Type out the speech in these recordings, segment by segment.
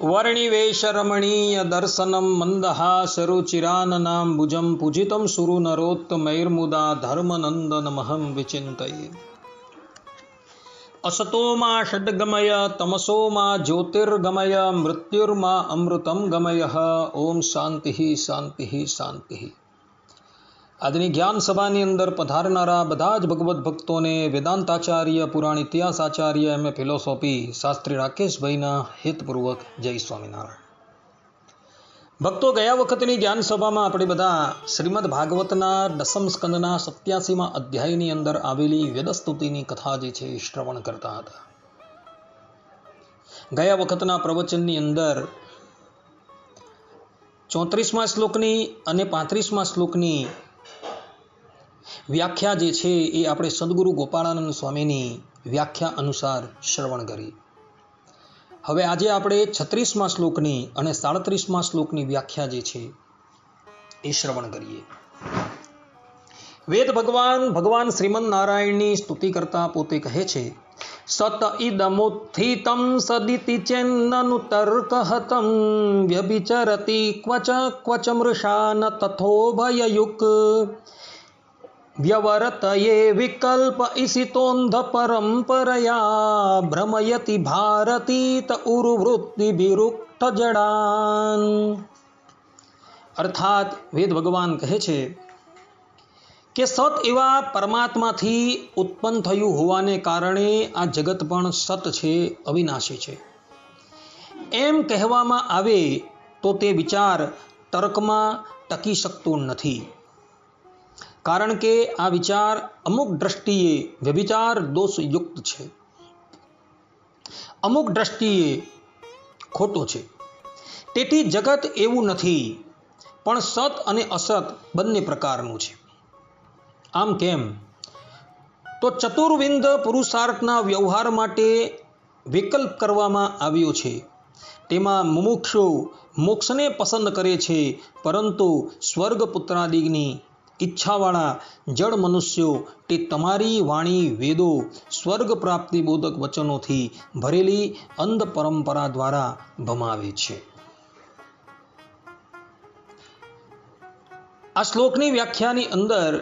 वर्णिवेशरमणीय दर्शनं मन्दहासरुचिराननाम्बुजं पूजितं सुरनरोत्तमैर्मुदा धर्मनन्दनमहं विचिन्तये। असतो मा षड्गमय तमसो मा ज्योतिर्गमय मृत्युर्मा अमृतं गमयः। ओम शांति शांति शांति। આજની જ્ઞાન સભાની અંદર પધારનારા બધા જ ભગવદ્ ભક્તોને વેદાંતાચાર્ય પુરાણ ઇતિહાસાચાર્ય એમ એ ફિલોસોફી શાસ્ત્રી રાકેશભાઈના હિતપૂર્વક જય સ્વામિનારાયણ। ભક્તો, ગયા વખતની જ્ઞાન સભામાં આપણે બધા શ્રીમદ ભાગવતના દસમ સ્કંદના 87મા અધ્યાયની અંદર આવેલી વેદસ્તુતિની કથા જે છે એ શ્રવણ કરતા હતા। ગયા વખતના પ્રવચનની અંદર 34મા શ્લોકની અને 35મા શ્લોકની વ્યાખ્યા જે છે એ આપણે સદગુરુ ગોપાળાનંદ સ્વામીની વ્યાખ્યા અનુસાર શ્રવણ કરી। હવે આજે આપણે 36મા શ્લોકની અને 37મા શ્લોકની વ્યાખ્યા જે છે એ શ્રવણ કરીએ। વેદ ભગવાન શ્રીમદ નારાયણની સ્તુતિ કરતા પોતે કહે છે, સત ઇદમુત્થિતમ સદિતિ ચેન્નનુ તર્કહતમ વ્યભિચરતિ ક્વચ મૃષા ન તથો ભયયુક વ્યવર્તયે વિકલ્પ ઇસિતોંધ પરંપરયા ભ્રમયતિ ભારતી ત ઉર્વૃત્તિ વિરુક્ત જડાન। અર્થાત વેદ ભગવાન કહે છે કે સત એવા પરમાત્માથી ઉત્પન્ન થયું હોવાને કારણે આ જગત પણ સત છે, અવિનાશી છે એમ કહેવામાં આવે તો તે વિચાર તર્કમાં ટકી શકતો નથી, કારણ કે આ વિચાર અમુક દ્રષ્ટિએ વ્યભિચાર દોષયુક્ત છે, અમુક દ્રષ્ટિએ ખોટો છે। તેથી જગત એવું નથી, પણ સત અને અસત બંને પ્રકારનું છે। આમ કેમ? તો ચતુર્વિધ પુરુષાર્થના વ્યવહાર માટે વિકલ્પ કરવામાં આવ્યો છે। તેમાં મુમુક્ષુ મોક્ષને પસંદ કરે છે, પરંતુ સ્વર્ગ પુત્રાદિની ઈચ્છાવાળા જળ મનુષ્યો તે તમારી વાણી વેદો સ્વર્ગ પ્રાપ્તિ બોધક વચનોથી ભરેલી અંધ પરંપરા દ્વારા ભમાવે છે। આ શ્લોકની વ્યાખ્યાની અંદર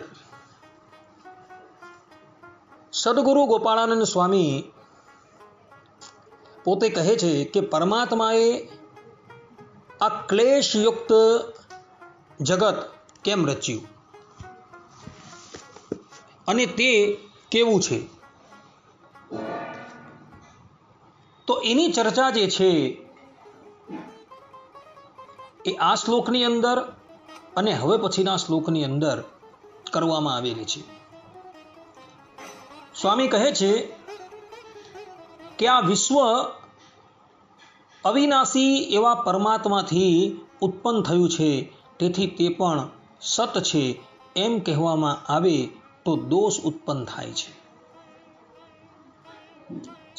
સદગુરુ ગોપાળાનંદ સ્વામી પોતે કહે છે કે પરમાત્માએ આ ક્લેશયુક્ત જગત કેમ રચ્યું અને તે કેવું છે, તો એની ચર્ચા જે છે એ આ શ્લોકની અંદર અને હવે પછીના શ્લોકની અંદર કરવામાં આવેલી છે। સ્વામી કહે છે કે આ વિશ્વ અવિનાશી એવા પરમાત્માથી ઉત્પન્ન થયું છે, તેથી તે પણ સત છે એમ કહેવામાં આવે તો દોષ ઉત્પન્ન થાય છે।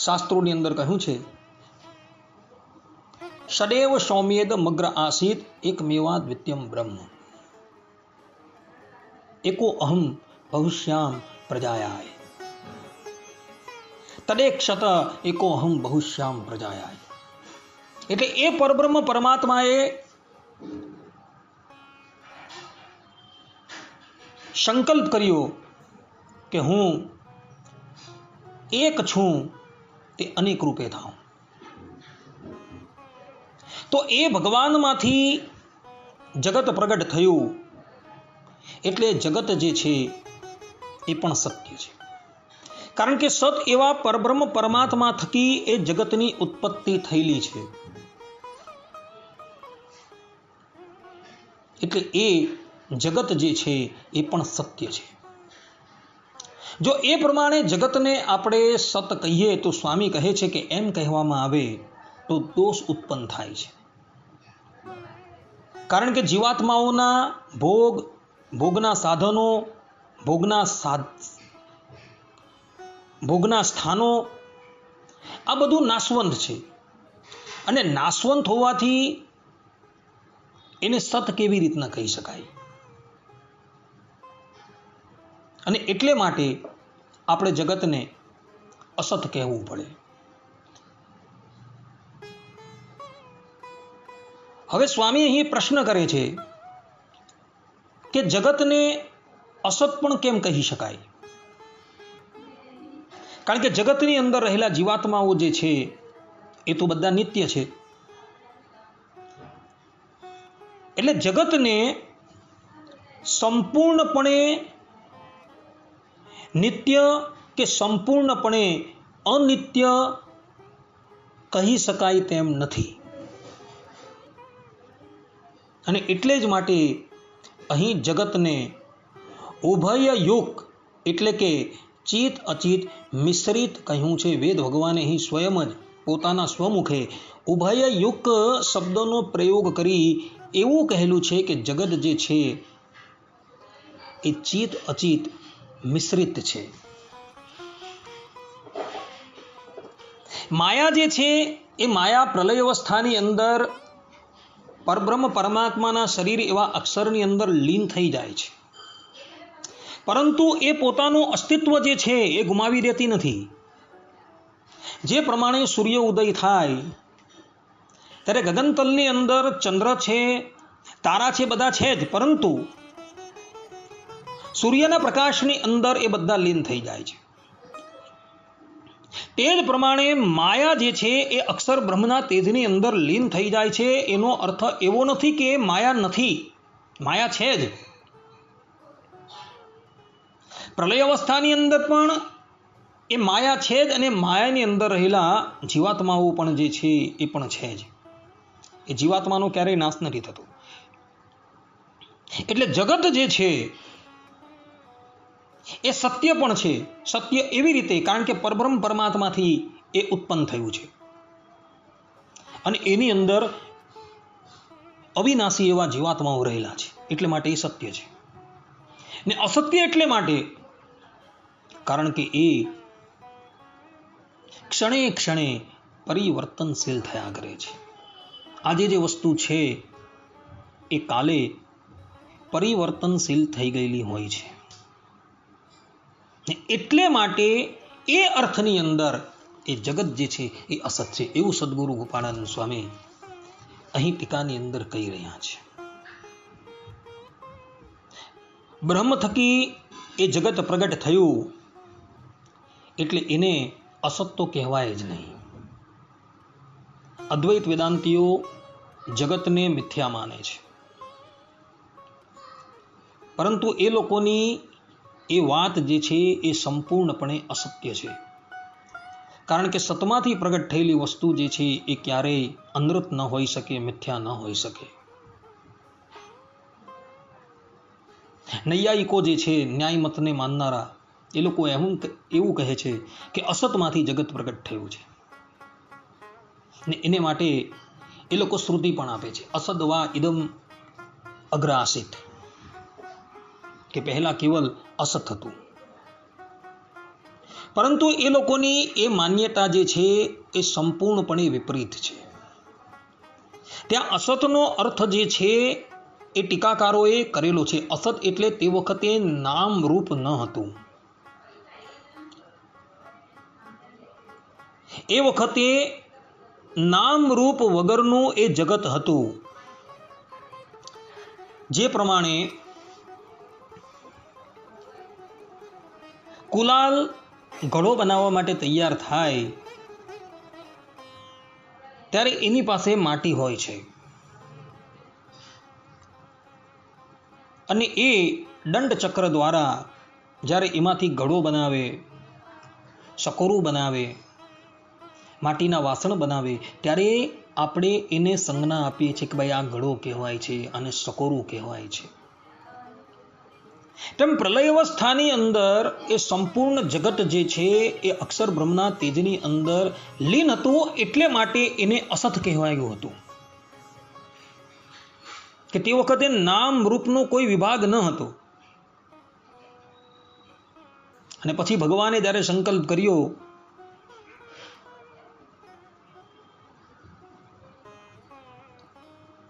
શાસ્ત્રોની અંદર કહ્યું છે, સદૈવ સૌમ્યેદ મગ્ર આસીત એકમેવા દ્વિતીયમ બ્રહ્મ એકો અહમ બહુશ્યામ પ્રજાયાય તદેક્ષત એકો અહમ બહુશ્યામ પ્રજાયાય। એટલે એ પરબ્રહ્મ પરમાત્માએ સંકલ્પ કર્યો કે હું એક છું, તે અનેક રૂપે થાઉં। તો એ ભગવાનમાંથી જગત પ્રગટ થયું, એટલે જગત જે છે એ પણ સત્ય છે, કારણ કે સત એવા પરબ્રહ્મ પરમાત્મા થકી એ જગતની ઉત્પત્તિ થયેલી છે। એટલે એ જગત જે છે એ પણ સત્ય છે। જો એ પ્રમાણે જગતને આપણે સત કહીએ તો સ્વામી કહે છે કે એમ કહેવામાં આવે તો દોષ ઉત્પન્ન થાય છે, કારણ કે જીવાત્માઓના ભોગના સાધનો, ભોગના સ્થાનો આ બધું નાશવંત છે, અને નાશવંત હોવાથી એને સત કેવી રીતના કહી શકાય? અને એટલે માટે આપણે જગતને અસત કહેવું પડે। હવે સ્વામી અહીં પ્રશ્ન કરે છે કે જગતને અસત પણ કેમ કહી શકાય? કારણ કે જગતની અંદર રહેલા જીવાત્માઓ જે છે એ તો બધા નિત્ય છે. એટલે જગતને સંપૂર્ણપણે નિત્ય કે સંપૂર્ણપણે અનિત્ય કહી શકાય તેમ નથી. અને એટલે જ માટે અહીં જગતને ઉભય યુગ એટલે કે ચિત અચિત મિશ્રિત કહ્યું છે. વેદ ભગવાને અહીં સ્વયં જ પોતાના સ્વમુખે ઉભય યુગ શબ્દનો પ્રયોગ કરી એવું કહેલું છે કે જગત જે છે એ ચિત અચિત મિશ્રિત છે. માયા જે છે એ માયા પ્રલય અવસ્થાની અંદર પરબ્રહ્મ પરમાત્માના શરીર એવા અક્ષરની અંદર લીન થઈ જાય છે, પરંતુ એ પોતાનું અસ્તિત્વ જે છે એ ગુમાવી દેતી નથી. જે પ્રમાણે સૂર્ય ઉદય થાય ત્યારે ગગનતલની અંદર ચંદ્ર છે, તારા છે, બધા છે જ, પરંતુ સૂર્યના પ્રકાશની અંદર એ બધા લીન થઈ જાય છે. તે જ પ્રમાણે માયા જે છે એ અક્ષર બ્રહ્મના તેજની અંદર લીન થઈ જાય છે. એનો અર્થ એવો નથી કે માયા નથી, માયા છે જ. પ્રલય અવસ્થાની અંદર પણ એ માયા છે જ, અને માયાની અંદર રહેલા જીવાત્માઓ પણ જે છે એ પણ છે જ. એ જીવાત્માનો ક્યારેય નાશ નથી થતો. એટલે જગત જે છે એ સત્ય પણ છે. સત્ય એવી રીતે કારણ કે પરબ્રહ્મ પરમાત્માથી એ ઉત્પન્ન થયું છે, અને એની અંદર અવિનાશી એવા જીવાત્માઓ રહેલા છે, એટલે માટે એ સત્ય છે. ને અસત્ય એટલે માટે કારણ કે એ ક્ષણે ક્ષણે પરિવર્તનશીલ થયા કરે છે. આજે જે વસ્તુ છે એ કાલે પરિવર્તનશીલ થઈ ગયેલી હોય છે. એટલે માટે એ અર્થની અંદર એ જગત જે છે એ અસત છે, એવું સદગુરુ ગોપાળાનંદ સ્વામી અહીં ટીકાની અંદર કહી રહ્યા છે. બ્રહ્મ થકી એ જગત પ્રગટ થયું એટલે એને અસત તો કહેવાય જ નહીં. અદ્વૈત વેદાંતીઓ જગતને મિથ્યા માને છે, પરંતુ એ લોકોની એ વાત જે છે એ સંપૂર્ણપણે અસત્ય છે. કારણ કે સતમાંથી પ્રગટ થયેલી વસ્તુ જે છે એ ક્યારેય અનૃત ન હોઈ શકે, મિથ્યા ન હોઈ શકે. નૈયાયિકો જે છે, ન્યાય મતને માનનારા, એ લોકો એવું કહે છે કે અસતમાંથી જગત પ્રગટ થયું છે, ને એને માટે એ લોકો શ્રુતિ પણ આપે છે, અસદવા ઇદમ અગ્ર આસિત, કે પહેલા કેવલ અસત હતું. પરંતુ એ લોકોની એ માન્યતા જે છે એ સંપૂર્ણપણે વિપરીત છે. ત્યાં અસતનો અર્થ જે છે એ ટીકાકારોએ કરેલો છે. અસત એટલે તે વખતે નામ રૂપ ન હતું. એ વખતે નામ રૂપ વગરનું એ જગત હતું. જે પ્રમાણે કુલાલ ઘડો બનાવવા માટે તૈયાર થાય ત્યારે એની પાસે માટી હોય છે, અને એ દંડ ચક્ર દ્વારા જ્યારે એમાંથી ઘડો બનાવે, સકોરું બનાવે, માટીના વાસણ બનાવે, ત્યારે આપણે એને સંજ્ઞા આપીએ છીએ કે ભાઈ આ ઘડો કહેવાય છે અને સકોરું કહેવાય છે. તેમ પ્રલય અવસ્થાની અંદર એ સંપૂર્ણ જગત જે છે એ અક્ષર બ્રહ્મના તેજની અંદર લીન હતું, એટલે માટે એને અસત કહેવાયું હતું. કે તે વખતે નામ રૂપનો કોઈ વિભાગ ન હતો. અને પછી ભગવાને જ્યારે સંકલ્પ કર્યો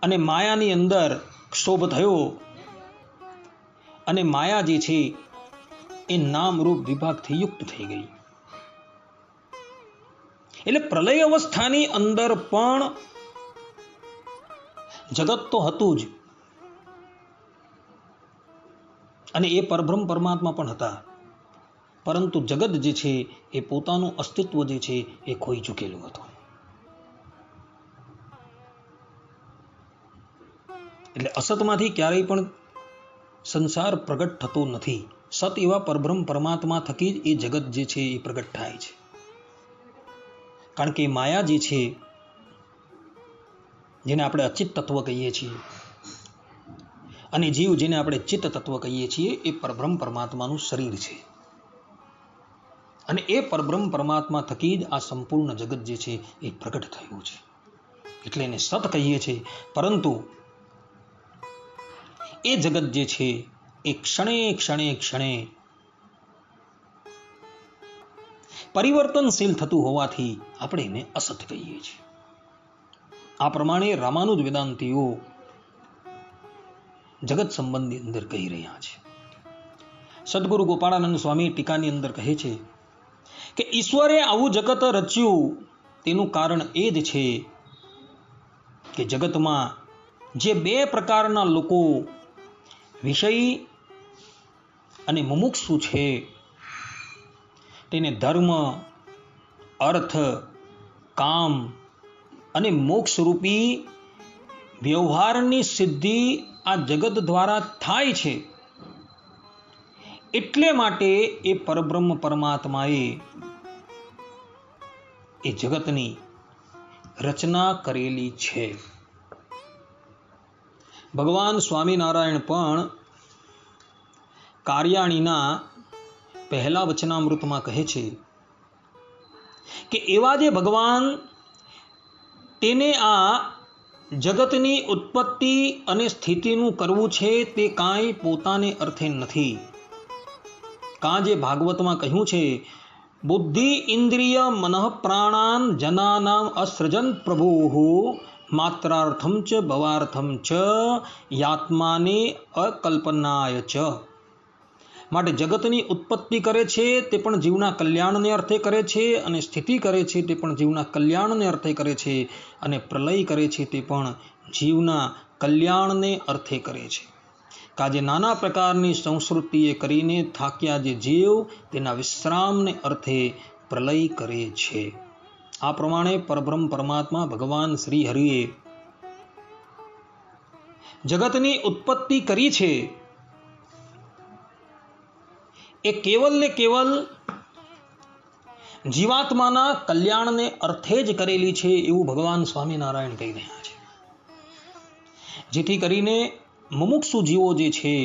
અને માયાની અંદર ક્ષોભ થયો, અને માયા જે છે એ નામરૂપ વિભાગથી યુક્ત થઈ ગઈ. એટલે પ્રલય અવસ્થાની અંદર પણ જગત તો હતું જ, અને એ પરબ્રહ્મ પરમાત્મા પણ હતા, પરંતુ જગત જે છે એ પોતાનું અસ્તિત્વ જે છે એ ખોઈ ચૂકેલું હતું. એટલે અસતમાંથી ક્યારેય પણ સંસાર પ્રગટ થતો નથી. સત એવા પરબ્રહ્મ પરમાત્મા થકી જ એ જગત જે છે એ પ્રગટ થાય છે. કારણ કે માયા જે છે, જેને આપણે અચિત તત્વ કહીએ છીએ, અને જીવ જેને આપણે ચિત્ત તત્વ કહીએ છીએ, એ પરબ્રહ્મ પરમાત્માનું શરીર છે. અને એ પરબ્રહ્મ પરમાત્મા થકી જ આ સંપૂર્ણ જગત જે છે એ પ્રગટ થયું છે. એટલે એને સત કહીએ છીએ. પરંતુ એ જગત જે છે એ ક્ષણે ક્ષણે ક્ષણે પરિવર્તનશીલ થતું હોવાથી આપણે એને અસત કહીએ છીએ. આ પ્રમાણે રામાનુજ વેદાંતિઓ જગત સંબંધની અંદર કહી રહ્યા છે. સદગુરુ ગોપાળાનંદ સ્વામી ટીકાની અંદર કહે છે કે ઈશ્વરે આવું જગત રચ્યું તેનું કારણ એ જ છે કે જગતમાં જે બે પ્રકારના લોકો વિષયી અને મુમુક્ષુ છે, તેને ધર્મ, અર્થ, કામ અને મોક્ષરૂપી વ્યવહારની સિદ્ધિ આ જગત દ્વારા થાય છે. એટલે માટે એ પરબ્રહ્મ પરમાત્માએ એ જગતની રચના કરેલી છે. ભગવાન સ્વામિનારાયણ પણ કાર્યાણીના પહેલા વચનામૃતમાં કહે છે કે એવા જે ભગવાન, તેને આ જગતની ઉત્પત્તિ અને સ્થિતિનું કરવું છે તે કાંઈ પોતાને અર્થે નથી. કાં જે ભાગવતમાં કહ્યું છે, બુદ્ધિ ઇન્દ્રિય મનઃ પ્રાણાન જનાનામ અસૃજન પ્રભુઃ માત્રાર્થમ ચ ભવાર્થમ ચ યાત્માને અકલ્પનાય ચ. માટે જગતની ઉત્પત્તિ કરે છે તે પણ જીવના કલ્યાણને અર્થે કરે છે, અને સ્થિતિ કરે છે તે પણ જીવના કલ્યાણને અર્થે કરે છે, અને પ્રલય કરે છે તે પણ જીવના કલ્યાણને અર્થે કરે છે. કાજે નાના પ્રકારની સંસ્કૃતિએ કરીને થાક્યા જે જીવ તેના વિશ્રામને અર્થે પ્રલય કરે છે. આ પ્રમાણે પરબ્રહ્મ પરમાત્મા ભગવાન શ્રી હરિએ જગતની ઉત્પત્તિ કરી છે એ કેવલ ને કેવલ જીવાત્માના કલ્યાણને અર્થે જ કરેલી છે, એવું ભગવાન સ્વામિનારાયણ કહી રહ્યા છે. જેથી કરીને મુમુક્ષુ જીવો જે છે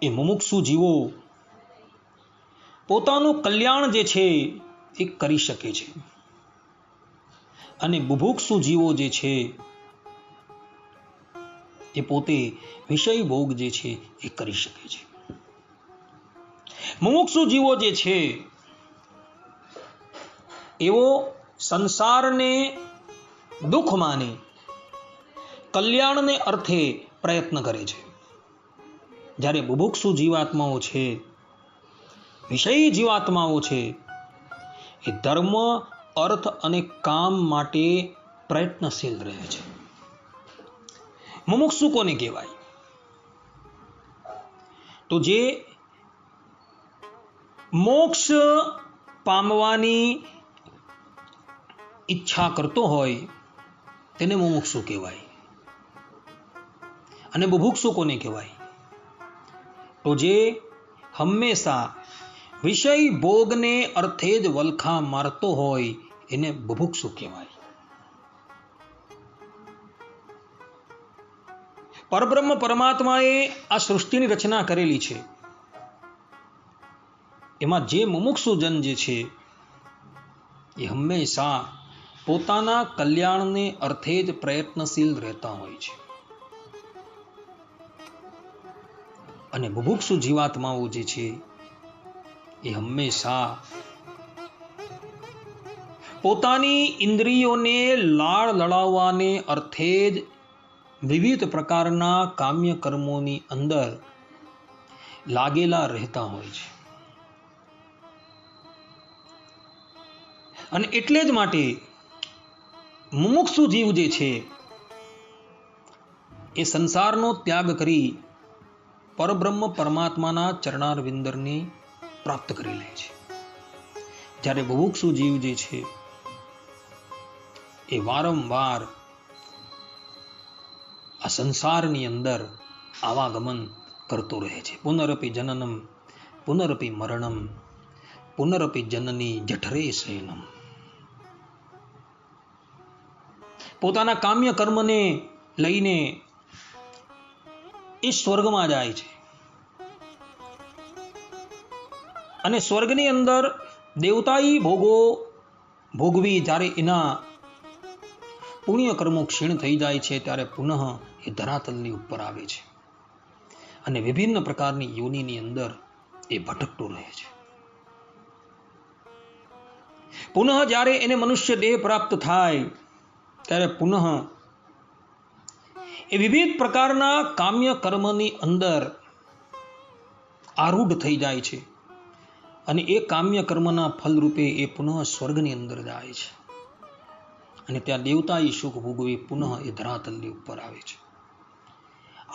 એ મુમુક્ષુ જીવો પોતાનું કલ્યાણ જે છે એ કરી શકે છે, અને બુભુક્ષુ જીવો જે છે એ પોતે વિષય ભોગ જે છે એ કરી શકે છે. મુમુક્ષુ જીવો જે છે એવો સંસારને દુઃખ માની કલ્યાણને અર્થે પ્રયત્ન કરે છે. જ્યારે બુભુક્ષુ જીવાત્માઓ છે, વિષયી જીવાત્માઓ છે, એ ધર્મ, અર્થ અને કામ માટે પ્રયત્નશીલ રહે છે. મુમુક્ષુ કોને કહેવાય? તો જે મોક્ષ પામવાની ઈચ્છા કરતો હોય તેને મુમુક્ષુ કહેવાય. અને બુભુક્ષુ કોને કહેવાય? તો જે હંમેશા વિષય ભોગને અર્થે જ વલખા મારતો હોય એને બુભુક્ષુ કહેવાય. પરબ્રહ્મ પરમાત્માએ આ સૃષ્ટિની રચના કરેલી છે. એમાં જે મુમુક્ષુજન જે છે એ હંમેશા પોતાના કલ્યાણને અર્થે જ પ્રયત્નશીલ રહેતા હોય છે. અને બુભુક્ષુ જીવાત્માઓ જે છે એ હંમેશા પોતાની ઇન્દ્રિયોને લાળ લડાવવાને અર્થે જ વિવિધ પ્રકારના કામ્ય કર્મોની અંદર લાગેલા રહેતા હોય છે. અને એટલે જ માટે મુમુક્ષુ જીવ જે છે એ સંસારનો ત્યાગ કરી પરબ્રહ્મ પરમાત્માના ચરણારવિંદરને પ્રાપ્ત કરી લે છે. જ્યારે બુભુક્ષુ જીવ જે છે એ વારંવાર આ સંસારની અંદર આવાગમન કરતો રહે છે. પુનરપી જનનમ પુનરપી મરણમ પુનરપી જનની જઠરે શયનમ. પોતાના કામ્ય કર્મને લઈને એ સ્વર્ગમાં જાય છે અને સ્વર્ગની અંદર દેવતાઈ ભોગો ભોગવી જ્યારે એના પુણ્ય કર્મો ક્ષીણ થઈ જાય છે ત્યારે પુનઃ એ ધરાતલની ઉપર આવે છે અને વિભિન્ન પ્રકારની યોનિની અંદર એ ભટકતો રહે છે. પુનઃ જ્યારે એને મનુષ્ય દેહ પ્રાપ્ત થાય ત્યારે પુનઃ એ વિવિધ પ્રકારના કામ્ય કર્મની અંદર આરૂઢ થઈ જાય છે અને એ કામ્ય કર્મના ફલરૂપે એ પુનઃ સ્વર્ગની અંદર જાય છે અને ત્યાં દેવતા એ સુખ ભોગવી પુનઃ એ ધરાતલની ઉપર આવે છે.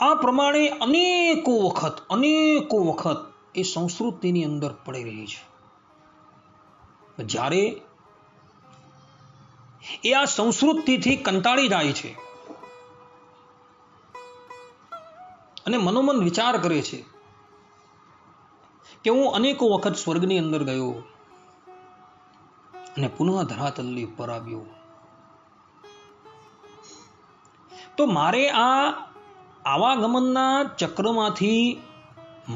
આ પ્રમાણે અનેકો વખત એ સંસ્કૃતિની અંદર પડી રહી છે. જ્યારે એ આ સંસ્કૃતિથી કંટાળી જાય છે અને મનોમન વિચાર કરે છે કે હું અનેકો વખત સ્વર્ગની અંદર ગયો અને પુનઃ ધરાતલની ઉપર આવ્યો, તો મારે આ આવાગમનના ચક્રમાંથી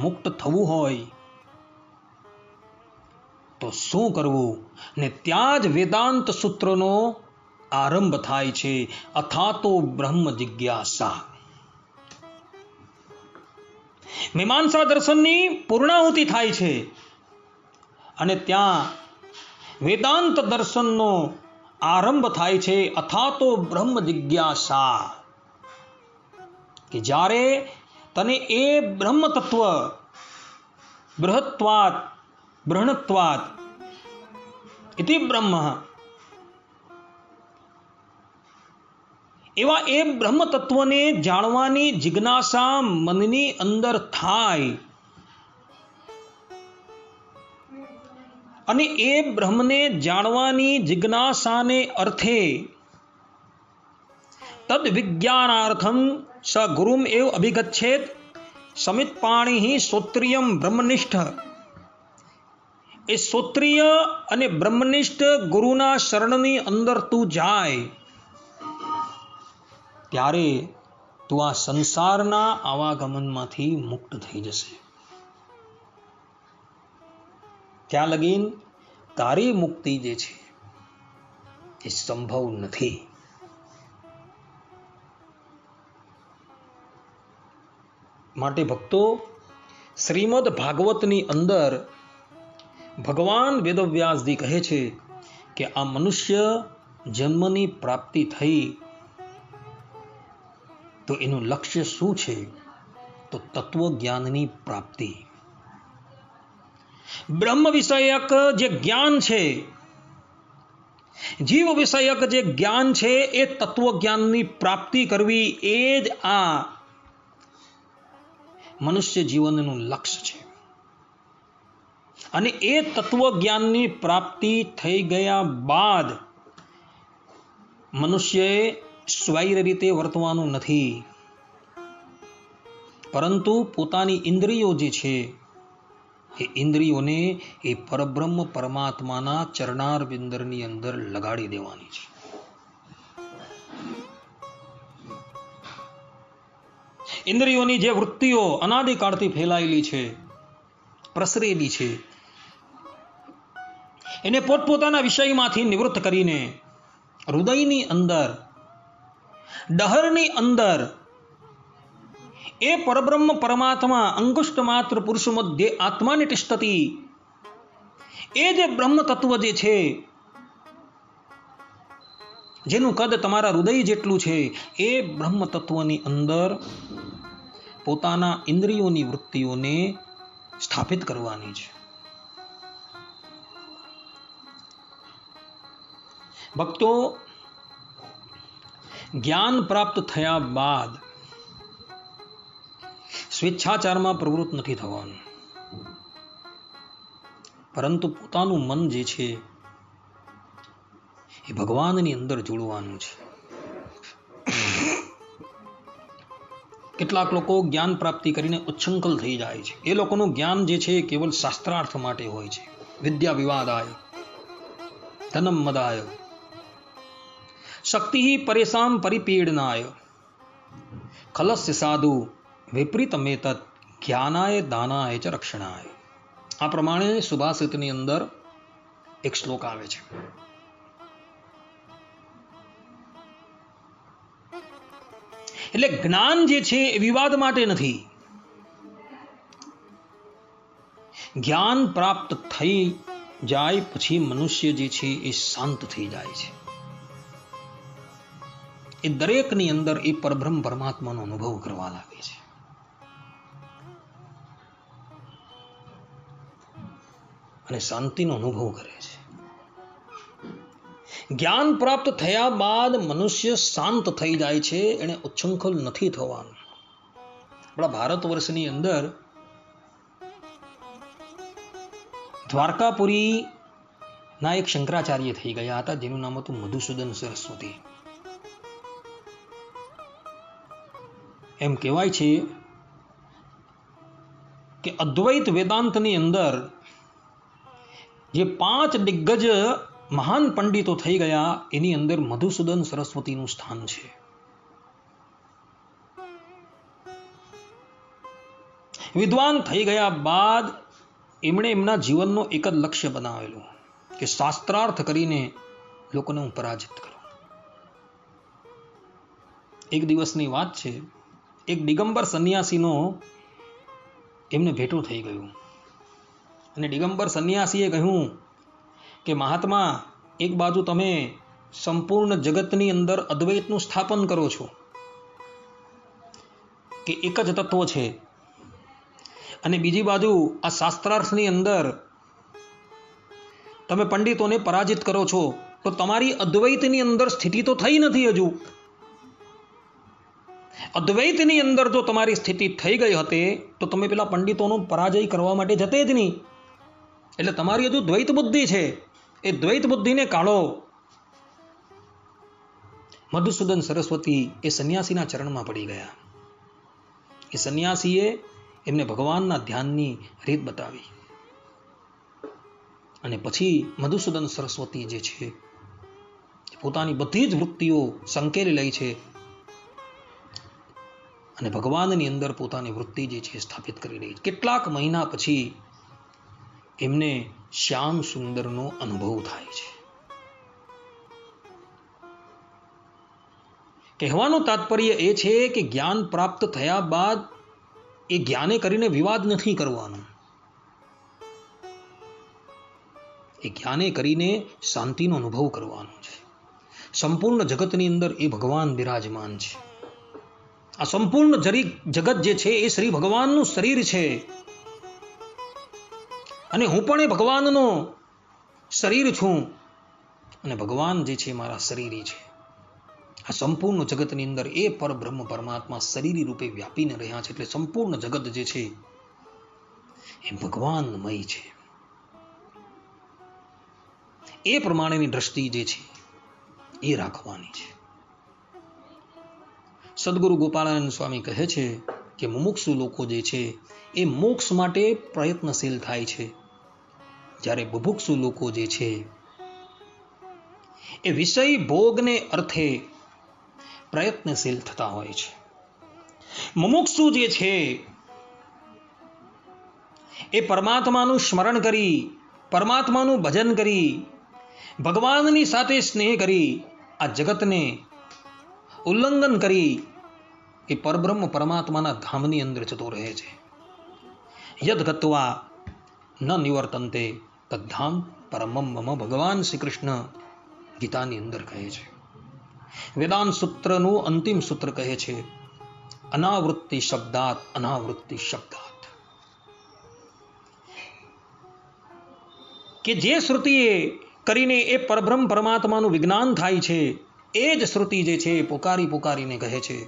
મુક્ત થવું હોય તો શું કરવું? ને ત્યાં જ વેદાંત સૂત્રનો આરંભ થાય છે. અથાતો બ્રહ્મ જિજ્ઞાસા. મીમાંસા દર્શનની પૂર્ણાહુતિ થાય છે અને ત્યાં વેદાંત દર્શનનો આરંભ થાય છે. અથાતો બ્રહ્મ જિજ્ઞાસા. કે જ્યારે તને એ બ્રહ્મ તત્વ બૃહત્વાત બૃહણત્વાત ઇતિ બ્રહ્મ, એવા એ બ્રહ્મ તત્વને જાણવાની જિજ્ઞાસા મનની અંદર થાય અને એ બ્રહ્મને જાણવાની જિજ્ઞાસાને અર્થે તદ વિજ્ઞાનાર્થમ સ ગુરુમ એવ અભિગચ્છેત સમિત પાણી શ્રોત્રિયમ બ્રહ્મનિષ્ઠ. એ શ્રોત્રિય અને બ્રહ્મનિષ્ઠ ગુરુના શરણની અંદર તું જાય ત્યારે તું આ સંસારના આવાગમનમાંથી મુક્ત થઈ જશે. ત્યાં લગીન તારી મુક્તિ જે છે એ સંભવ નથી. માટે ભક્તો, શ્રીમદ ભાગવતની અંદર ભગવાન વેદવ્યાસજી કહે છે કે આ મનુષ્ય જન્મની પ્રાપ્તિ થઈ તો એનું લક્ષ્ય શું છે? તો તત્વજ્ઞાનની પ્રાપ્તિ. બ્રહ્મ વિષયક જે જ્ઞાન છે, જીવ વિષયક જે જ્ઞાન છે, એ તત્વજ્ઞાનની પ્રાપ્તિ કરવી, એ જ આ મનુષ્ય જીવનનું લક્ષ્ય છે. અને એ તત્વજ્ઞાનની પ્રાપ્તિ થઈ ગયા બાદ મનુષ્યએ સ્વૈર રીતે વર્તવાનું નથી, પરંતુ પોતાની ઇન્દ્રિયો જે છે એ ઇન્દ્રિયોને એ પરબ્રહ્મ પરમાત્માના ચરણારવિંદરની અંદર લગાડી દેવાની છે. ઇન્દ્રિયોની જે વૃત્તિઓ અનાદિકાળથી ફેલાયેલી છે, પ્રસરેલી છે, એને પોતપોતાના વિષયમાંથી નિવૃત્ત કરીને હૃદયની અંદર, ડહરની અંદર એ પરબ્રહ્મ પરમાત્મા અંગુષ્ટ માત્ર પુરુષ મધ્ય આત્માની તિષ્ઠતિ, એ જે બ્રહ્મ તત્વ જે છે, જેનું કદ તમારા હૃદય જેટલું છે, એ બ્રહ્મ તત્વની અંદર પોતાના ઇન્દ્રિયોની વૃત્તિઓને સ્થાપિત કરવાની છે. ભક્તો, જ્ઞાન પ્રાપ્ત થયા બાદ સ્વેચ્છાચારમાં પ્રવૃત્ત નથી થવાનું, પરંતુ પોતાનું મન જે છે એ ભગવાનની અંદર જોડવાનું છે. કેટલાક લોકો જ્ઞાન પ્રાપ્તિ કરીને ઉચ્છૃંખલ થઈ જાય છે. એ લોકોનું જ્ઞાન જે છે કેવલ શાસ્ત્રાર્થ માટે હોય છે. વિદ્યા વિવાદાય ધનમ મદાય શક્તિ પરેશામ પરિપીડનાય ખલસ્ય સાધુ વિપરીતમેતત જ્ઞાનાય દાનાય ચ રક્ષણાય. આ પ્રમાણે સુભાષિતની અંદર એક શ્લોક આવે છે. એટલે જ્ઞાન જે છે એ વિવાદ માટે નથી. જ્ઞાન પ્રાપ્ત થઈ જાય પછી મનુષ્ય જે છે એ શાંત થઈ જાય છે. એ દરેકની અંદર એ પરબ્રહ્મ પરમાત્માનો અનુભવ કરવા લાગે છે. અને શાંતિનો અનુભવ કરે છે. જ્ઞાન પ્રાપ્ત થયા બાદ મનુષ્ય શાંત થઈ જાય છે. એને ઉચ્છૃંખલ નથી થવાનું. આપણા ભારત વર્ષની અંદર દ્વારકાપુરી ના એક શંકરાચાર્ય થઈ ગયા હતા, જેનું નામ હતું મધુસૂદન સરસ્વતી. એમ કહેવાય છે કે અદ્વૈત વેદાંતની અંદર જે 5 દિગ્ગજ મહાન પંડિતો થઈ ગયા એની અંદર મધુસૂદન સરસ્વતીનું સ્થાન છે. વિદ્વાન થઈ ગયા બાદ એમણે એમના જીવનનો એક જ લક્ષ્ય બનાવેલું કે શાસ્ત્રાર્થ કરીને લોકોને હું પરાજિત કરું. એક દિવસની વાત છે, એક દિગંબર સંન્યાસીનો એમને ભેટો થઈ ગયું અને દિગંબર સંન્યાસીએ કહ્યું કે મહાત્મા, એક બાજુ તમે સંપૂર્ણ જગતની અંદર અદ્વૈતનું સ્થાપન કરો છો કે એક જ તત્વ છે, અને બીજી બાજુ આ શાસ્ત્રાર્થની અંદર તમે પંડિતોને પરાજિત કરો છો, તો તમારી અદ્વૈતની અંદર સ્થિતિ તો થઈ નથી હજુ. અદ્વૈતની અંદર જો તમારી સ્થિતિ થઈ ગઈ હતી તો તમે પેલા પંડિતોનો પરાજય કરવા માટે જતે જ નહીં. એટલે તમારી હજુ દ્વૈત બુદ્ધિ છે, એ દ્વૈત બુદ્ધિને કાઢો. મધુસૂદન સરસ્વતી એ સંન્યાસીના ચરણમાં પડી ગયા. એ સંન્યાસીએ એમને ભગવાનના ધ્યાનની રીત બતાવી અને પછી મધુસૂદન સરસ્વતી જે છે પોતાની બધી જ વૃત્તિઓ સંકેલી લે છે અને ભગવાનની અંદર પોતાની વૃત્તિ જે છે સ્થાપિત કરી રહી છે. કેટલાક મહિના પછી એમને શ્યામ સુંદરનો અનુભવ થાય છે. કહેવાનું તાત્પર્ય એ છે કે જ્ઞાન પ્રાપ્ત થયા બાદ એ જ્ઞાને કરીને વિવાદ નથી કરવાનો. એ જ્ઞાને કરીને શાંતિનો અનુભવ કરવાનો છે. સંપૂર્ણ જગતની અંદર એ ભગવાન બિરાજમાન છે. આ સંપૂર્ણ જગત જે છે એ શ્રી ભગવાનનું શરીર છે અને હું પણ એ ભગવાનનો શરીર છું અને ભગવાન જે છે મારા શરીરી છે. આ સંપૂર્ણ જગતની અંદર એ પરબ્રહ્મ પરમાત્મા શરીરી રૂપે વ્યાપીને રહ્યા છે. એટલે સંપૂર્ણ જગત જે છે એ ભગવાનમય છે. એ પ્રમાણેની દ્રષ્ટિ જે છે એ રાખવાની છે. સદગુરુ ગોપાળાનંદ સ્વામી કહે છે કે મુમુક્ષુ લોકો જે છે એ મોક્ષ માટે પ્રયત્નશીલ થાય છે, જ્યારે બુભુક્ષુ લોકો જે છે એ વિષય ભોગને અર્થે પ્રયત્નશીલ થતા હોય છે. મુમુક્ષુ જે છે એ પરમાત્માનું સ્મરણ કરી, પરમાત્માનું ભજન કરી, ભગવાનની સાથે સ્નેહ કરી, આ જગતને ઉલ્લંઘન કરી એ પરબ્રહ્મ પરમાત્માના ધામની અંદર જતો રહે છે. યદ ગત્વા ન નિવર્તન્તે તદ્ધામ પરમમ મમ. ભગવાન શ્રી કૃષ્ણ ગીતાની અંદર કહે છે. વેદાંત સૂત્રનું અંતિમ સૂત્ર કહે છે અનાવૃત્તિ શબ્દાત, અનાવૃત્તિ શબ્દાત. કે જે શ્રુતિએ કરીને એ પરબ્રહ્મ પરમાત્માનું વિજ્ઞાન થાય છે, એ જ શ્રુતિ જે છે પુકારીને કહે છે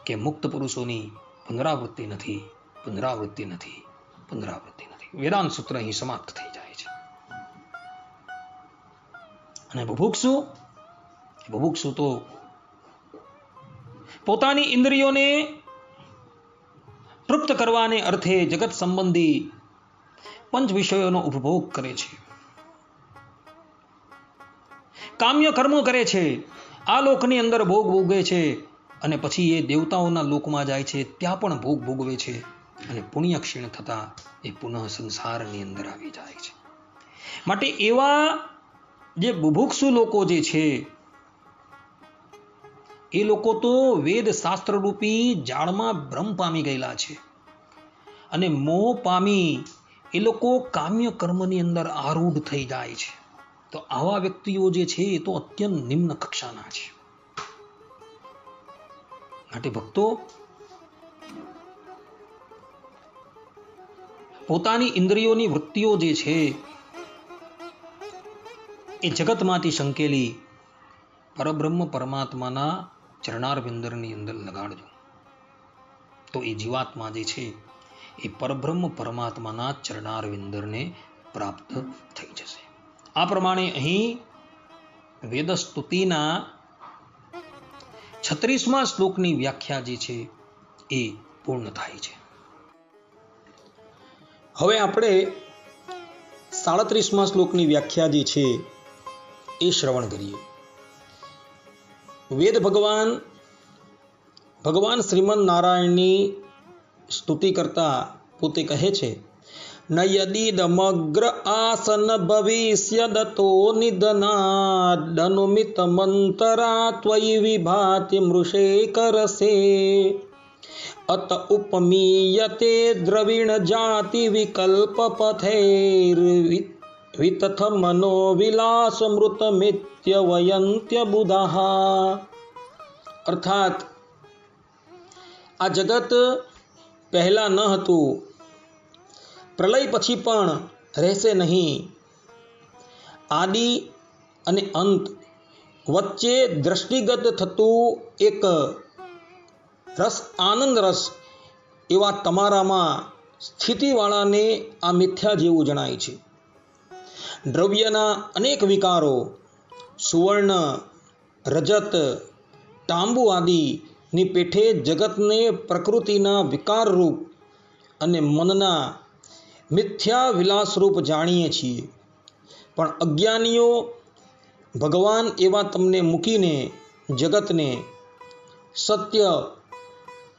કે મુક્ત પુરુષોની પુનરાવૃત્તિ નથી, પુનરાવૃત્તિ નથી, પુનરાવૃત્તિ નથી. વેદાંત સૂત્ર અહીં સમાપ્ત થઈ જાય છે. અને બુભુક્ષુ તો પોતાની ઇન્દ્રિયોને તૃપ્ત કરવાને અર્થે જગત સંબંધી પંચ વિષયોનો ઉપભોગ કરે છે, કામ્ય કર્મ કરે છે, આ લોકની અંદર ભોગ ભોગવે છે અને પછી એ દેવતાઓના લોકમાં જાય છે, ત્યાં પણ ભોગ ભોગવે છે અને પુણ્ય ક્ષીણ થતા એ પુનઃ સંસારની અંદર આવી જાય છે. માટે એવા જે બુભુક્ષુ લોકો જે છે એ લોકો તો વેદ શાસ્ત્ર રૂપી જાળમાં ભ્રમ પામી ગયેલા છે અને મોહ પામી એ લોકો કામ્ય કર્મની અંદર આરૂઢ થઈ જાય છે. તો આવા વ્યક્તિઓ જે છે એ તો અત્યંત નિમ્ન કક્ષાના છે. માટે ભક્તો, પોતાની ઇન્દ્રિયોની વૃત્તિઓ જે છે એ જગતમાંથી સંકેલી પરબ્રહ્મ પરમાત્માના ચરણારવિંદરની અંદર લગાડજો, તો એ જીવાત્મા જે છે એ પરબ્રહ્મ પરમાત્માના ચરણારવિંદરને પ્રાપ્ત થઈ જશે. આ પ્રમાણે અહીં વેદસ્તુતિના 36મા શ્લોકની વ્યાખ્યા જે છે એ પૂર્ણ થાય છે. હવે આપણે 37મા શ્લોકની વ્યાખ્યા જે છે એ શ્રવણ કરીએ. વેદ ભગવાન શ્રીમન નારાયણની સ્તુતિ કરતા પોતે કહે છે, ન યદિદમગ્ર આસન ભવિષ્યદતો નિધનાદનુમિત મંતરા ત્વયિ વિભાતિ મૃષે કરસે અત ઉપમીયતે દ્રવિણ જાતિ વિકલ્પ પથૈર વિતથ મનો વિલાસ મૃતમિત્ય વયંત્ય બુધાઃ. અર્થાત આ જગત પહેલા ન હતું, પ્રલય પછી પણ રહેશે નહીં. આદિ અને અંત વચ્ચે દ્રષ્ટિગત થતું એક રસ, આનંદ રસ એવા તમારામાં સ્થિતિવાળાને આ મિથ્યા જેવું જણાય છે. દ્રવ્યના અનેક વિકારો, સુવર્ણ, રજત, તાંબુ આદિની પેઠે જગતને પ્રકૃતિના વિકારરૂપ અને મનના મિથ્યા વિલાસરૂપ જાણીએ છીએ. પણ અજ્ઞાનીઓ ભગવાન એવા તમને મૂકીને જગતને સત્ય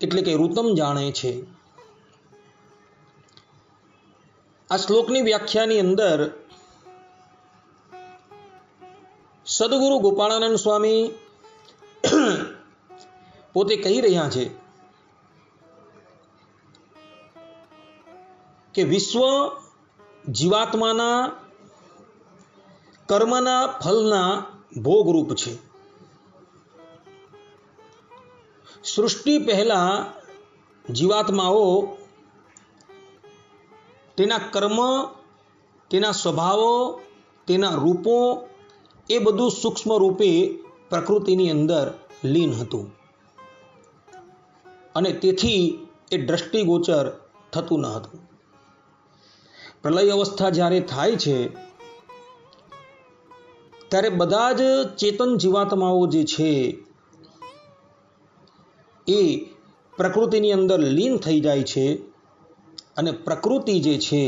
એટલે કે ઋતમ જાણે છે. આ શ્લોકની વ્યાખ્યાની અંદર સદગુરુ ગોપાળાનંદ સ્વામી પોતે કહી રહ્યા છે કે વિશ્વ જીવાત્માના કર્મના ફલના ભોગરૂપ છે. સૃષ્ટિ પહેલા જીવાત્માઓ તેના કર્મ, તેના સ્વભાવો, તેના રૂપો એ બધું સૂક્ષ્મ રૂપે પ્રકૃતિની અંદર લીન હતું અને તેથી એ દ્રષ્ટિગોચર થતું ન હતું. પ્રલય અવસ્થા જ્યારે થાય છે ત્યારે બધા જ ચેતન જીવાત્માઓ જે છે એ પ્રકૃતિની અંદર લીન થઈ જાય છે અને પ્રકૃતિ જે છે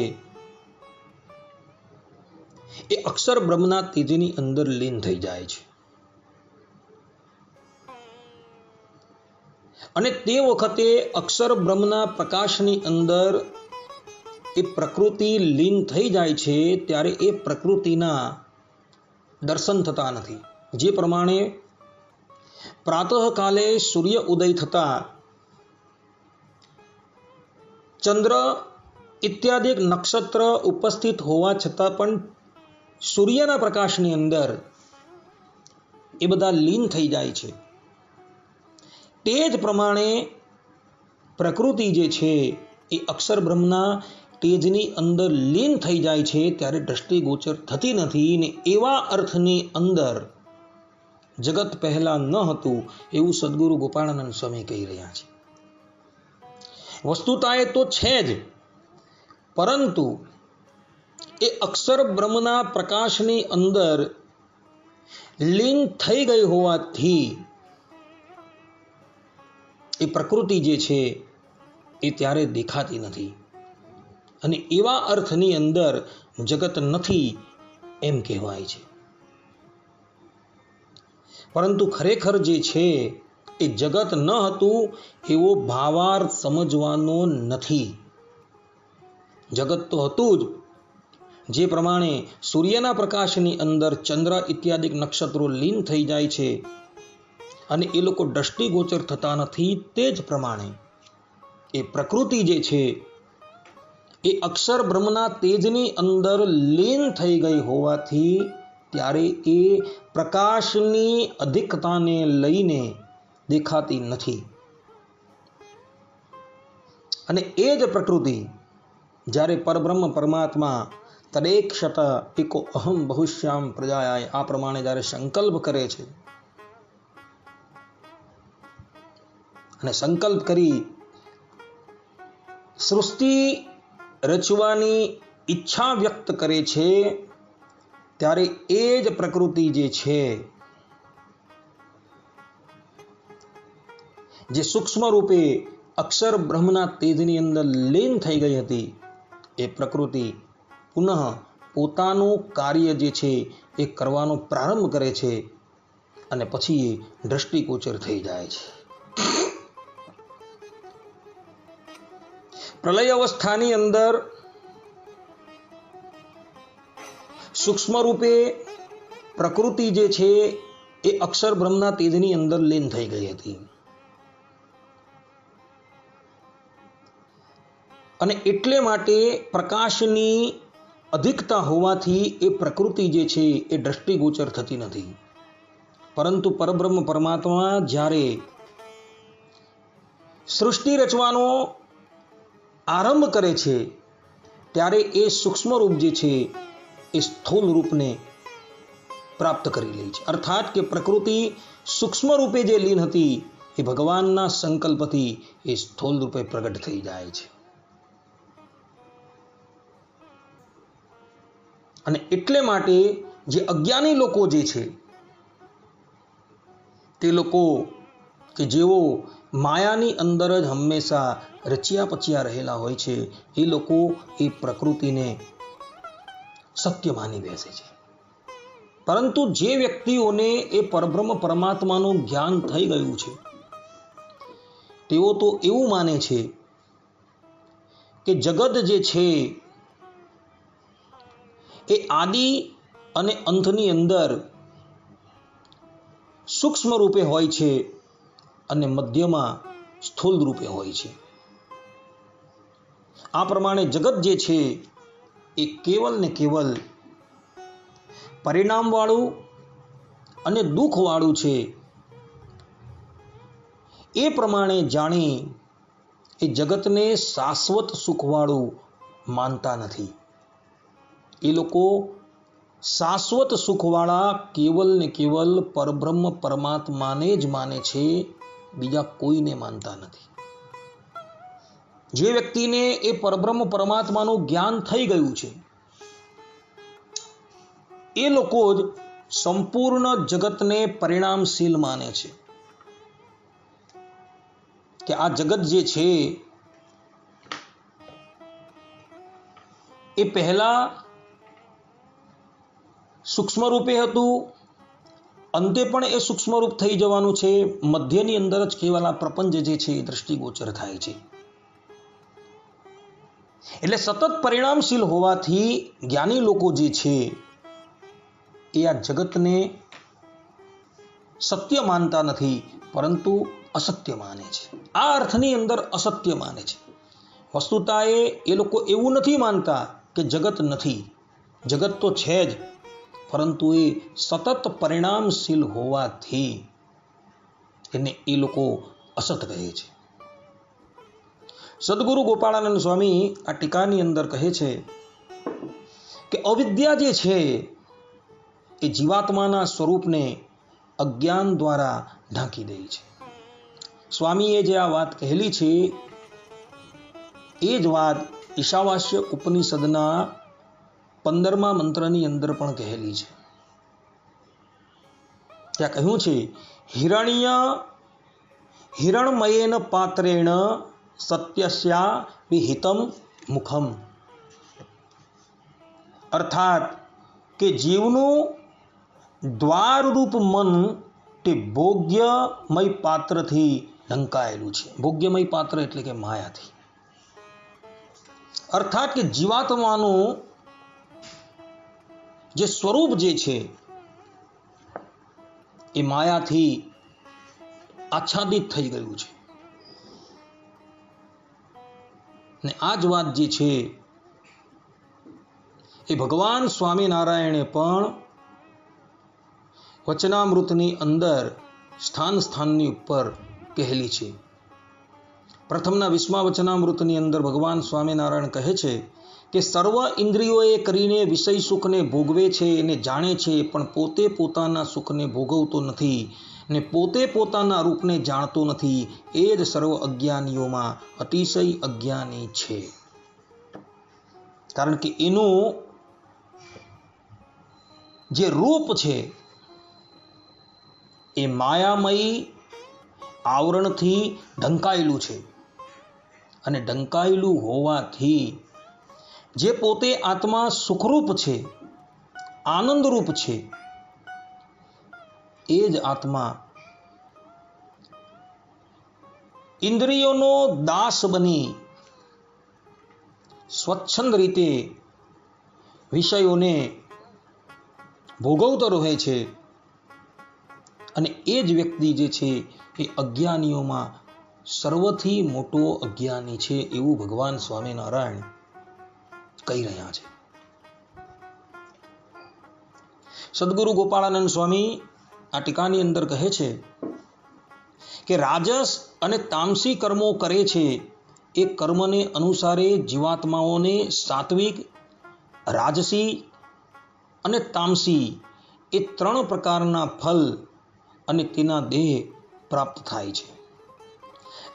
એ અક્ષર બ્રહ્મના તેજની અંદર લીન થઈ જાય છે. અને તે વખતે અક્ષર બ્રહ્મના પ્રકાશની અંદર એ પ્રકૃતિ લીન થઈ જાય છે ત્યારે એ પ્રકૃતિના દર્શન થતા નથી. જે પ્રમાણે પ્રાતઃકાલે સૂર્ય ઉદય થતા ચંદ્ર ઇત્યાદિ નક્ષત્ર ઉપસ્થિત હોવા છતાં પણ સૂર્યના પ્રકાશની અંદર એ બધા લીન થઈ જાય છે. તે જ પ્રમાણે પ્રકૃતિ જે છે એ અક્ષર બ્રહ્મના તેજની અંદર લીન થઈ જાય છે ત્યારે દ્રષ્ટિગોચર થતી નથી. ને એવા અર્થની અંદર જગત પહેલા ન હતું એવું સદગુરુ ગોપાળાનંદ સ્વામી કહી રહ્યા છે. વસ્તુતા એ તો છે જ, પરંતુ એ અક્ષર બ્રહ્મના પ્રકાશની અંદર લીન થઈ ગઈ હોવાથી એ પ્રકૃતિ જે છે એ ત્યારે દેખાતી નથી, અને એવા અર્થની અંદર જગત નથી એમ કહેવાય છે. પરંતુ ખરેખર જે છે એ જગત ન હતું એવો ભાવાર્થ સમજવાનો નથી. જગત તો હતું જ, જે પ્રમાણે સૂર્યના પ્રકાશની અંદર ચંદ્ર ઇત્યાદિક નક્ષત્રો લીન થઈ જાય છે અને એ લોકો દ્રષ્ટિગોચર થતા નથી, તે જ પ્રમાણે એ પ્રકૃતિ જે છે એ અક્ષર બ્રહ્મના તેજની અંદર લીન થઈ ગઈ હોવાથી ત્યારે એ પ્રકાશની અધિકતાને લઈને દેખાતી નથી. અને એ જ પ્રકૃતિ જ્યારે પરબ્રહ્મ પરમાત્મા તદેક્ષત એકો અહમ બહુશ્યામ પ્રજાયાય આ પ્રમાણે જ્યારે સંકલ્પ કરે છે અને સંકલ્પ કરી સૃષ્ટિ રચવાની ઈચ્છા વ્યક્ત કરે છે, ત્યારે એ જ પ્રકૃતિ જે છે જે સૂક્ષ્મ રૂપે અક્ષર બ્રહ્મના તેજની અંદર લીન થઈ ગઈ હતી, એ પ્રકૃતિ પુનઃ પોતાનું કાર્ય જે છે એ કરવાનો પ્રારંભ કરે છે અને પછી એ દ્રષ્ટિગોચર થઈ જાય છે. પ્રલય અવસ્થાની અંદર સૂક્ષ્મ રૂપે પ્રકૃતિ જે છે એ અક્ષર બ્રહ્મના તેજની અંદર લીન થઈ ગઈ હતી, અને એટલે માટે પ્રકાશની અધિકતા હોવાથી એ પ્રકૃતિ જે છે એ દ્રષ્ટિગોચર થતી નથી. પરંતુ પરબ્રહ્મ પરમાત્મા જ્યારે સૃષ્ટિ રચવાનો આરંભ કરે છે ત્યારે એ સૂક્ષ્મ રૂપ જે છે એ સ્થૂલ રૂપને પ્રાપ્ત કરી લે છે. અર્થાત કે પ્રકૃતિ સૂક્ષ્મ રૂપે જે લીન હતી એ ભગવાનના સંકલ્પથી એ સ્થૂલ રૂપે પ્રગટ થઈ જાય છે. અને એટલે માટે જે અજ્ઞાની લોકો જે છે તે લોકો કે જેઓ માયાની અંદર જ હંમેશા રચ્યા પચ્યા રહેલા હોય છે, એ લોકો એ પ્રકૃતિને સત્ય માની બેસે છે. પરંતુ જે વ્યક્તિઓને એ પરબ્રહ્મ પરમાત્માનું જ્ઞાન થઈ ગયું છે તેઓ તો એવું માને છે કે જગત જે છે એ આદિ અને અંતની અંદર સૂક્ષ્મ રૂપે હોય છે અને મધ્યમાં સ્થૂળ રૂપે હોય છે. આ પ્રમાણે જગત જે છે એ કેવલ ને કેવલ પરિણામવાળું અને દુઃખવાળું છે. એ પ્રમાણે જાણી એ જગતને શાશ્વત સુખવાળું માનતા નથી. એ લોકો શાશ્વત સુખવાળા કેવલ ને કેવલ પરબ્રહ્મ પરમાત્માને જ માને છે, બીજા કોઈને માનતા નથી. જે વ્યક્તિને એ પરબ્રહ્મ પરમાત્માનું જ્ઞાન થઈ ગયું છે એ લોકો જ સંપૂર્ણ જગતને પરિણામશીલ માને છે. કે આ જગત જે છે એ પહેલા સૂક્ષ્મ રૂપે હતું, અંતે પણ એ સૂક્ષ્મ રૂપ થઈ જવાનું છે, મધ્યની અંદર જ કેવલ આ પ્રપંચ જે છે એ દ્રષ્ટિગોચર થાય છે. એટલે સતત પરિણામશીલ હોવાથી જ્ઞાની લોકો જે છે એ આ જગતને સત્ય માનતા નથી, પરંતુ અસત્ય માને છે. આ અર્થની અંદર અસત્ય માને છે. વસ્તુતા એ લોકો એવું નથી માનતા કે જગત નથી, જગત તો છે જ, પરંતુ એ સતત પરિણામશીલ હોવાથી એને એ લોકો અસત કહે છે. સદગુરુ ગોપાળાનંદ સ્વામી આ ટીકાની અંદર કહે છે કે અવિદ્યા જે છે એ જીવાત્માના સ્વરૂપને અજ્ઞાન દ્વારા ઢાંકી દે છે. સ્વામીએ જે આ વાત કહેલી છે એ જ વાત ઈશાવાસ્ય ઉપનિષદના 15મા મંત્રની અંદર પણ કહેલી છે. ત્યાં કહ્યું છે, હિરણમયેન પાત્રેણ સત્યસ્યા વિહિતમ મુખમ. અર્થાત કે જીવનું દ્વારરૂપ મન તે ભોગ્યમય પાત્રથી ઢંકાયેલું છે. ભોગ્યમય પાત્ર એટલે કે માયાથી. અર્થાત કે જીવાત્માનું જે સ્વરૂપ જે છે એ માયાથી આચ્છાદિત થઈ ગયું છે. ને આ જ વાત જે છે એ ભગવાન સ્વામિનારાયણે પણ વચનામૃતની અંદર સ્થાનની ઉપર કહેલી છે. પ્રથમના 20મા વચનામૃતની અંદર ભગવાન સ્વામિનારાયણ કહે છે કે સર્વ ઇન્દ્રિયોએ કરીને વિષય સુખને ભોગવે છે અને જાણે છે, પણ પોતે પોતાના સુખને ભોગવતો નથી ને પોતે પોતાના રૂપને જાણતો નથી. એ જ સર્વ અજ્ઞાનીઓમાં અતિશય અજ્ઞાની છે. કારણ કે એનું જે રૂપ છે એ માયામયી આવરણથી ઢંકાયેલું છે. અને ઢંકાયેલું હોવાથી જે પોતે આત્મા સુખરૂપ છે, આનંદરૂપ છે, એ જ આત્મા ઇન્દ્રિયોનો દાસ બની સ્વચ્છંદ રીતે વિષયોને ભોગવતો રહે છે. અને એ જ વ્યક્તિ જે છે એ અજ્ઞાનીઓમાં સર્વથી મોટો અજ્ઞાની છે, એવું ભગવાન સ્વામિનારાયણ કહી રહ્યા છે. સદગુરુ ગોપાળાનંદ સ્વામી આ ટીકાની અંદર કહે છે કે રાજસ અને તામસી કર્મો કરે છે એ કર્મને અનુસારે જીવાત્માઓને સાત્વિક, રાજસી અને તામસી એ 3 પ્રકારના ફલ અને તેના દેહ પ્રાપ્ત થાય છે.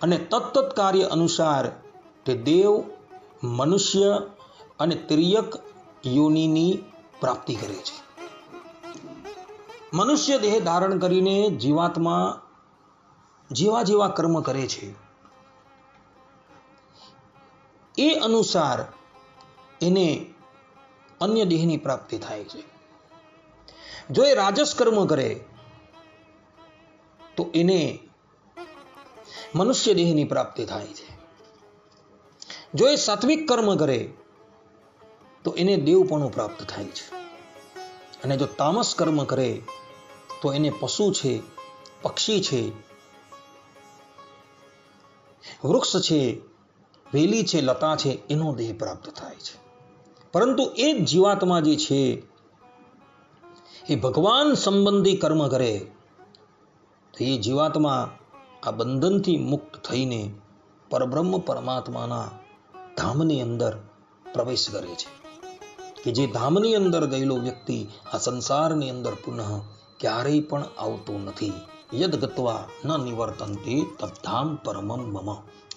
અને તત્ત કાર્ય અનુસાર તે દેવ, મનુષ્ય અને તિર્યક યોનિની પ્રાપ્તિ કરે છે. મનુષ્ય દેહ ધારણ કરીને જીવાત્મા જેવા જેવા કર્મ કરે છે એ અનુસાર એને અન્ય દેહની પ્રાપ્તિ થાય છે. જો એ રાજસ કર્મ કરે તો એને મનુષ્ય દેહની પ્રાપ્તિ થાય છે. જો એ સાત્વિક કર્મ કરે તો એને દેવપણું પ્રાપ્ત થાય છે. અને જો તામસ કર્મ કરે તો એને પશુ છે, પક્ષી છે, વૃક્ષ છે, વેલી છે, લતા છે, એનો દેહ પ્રાપ્ત થાય છે. પરંતુ એ જ જીવાત્મા જે છે એ ભગવાન સંબંધી કર્મ કરે તો એ જીવાત્મા આ બંધનથી મુક્ત થઈને પરબ્રહ્મ પરમાત્માના ધામની અંદર પ્રવેશ કરે છે. કે જે ધામની અંદર ગયેલો વ્યક્તિ આ સંસારની અંદર પુનઃ ક્યારેય પણ આવતો નથી. યદ ગત્વા ન નિવર્તન્તે તદ્ધામ પરમમ મમ,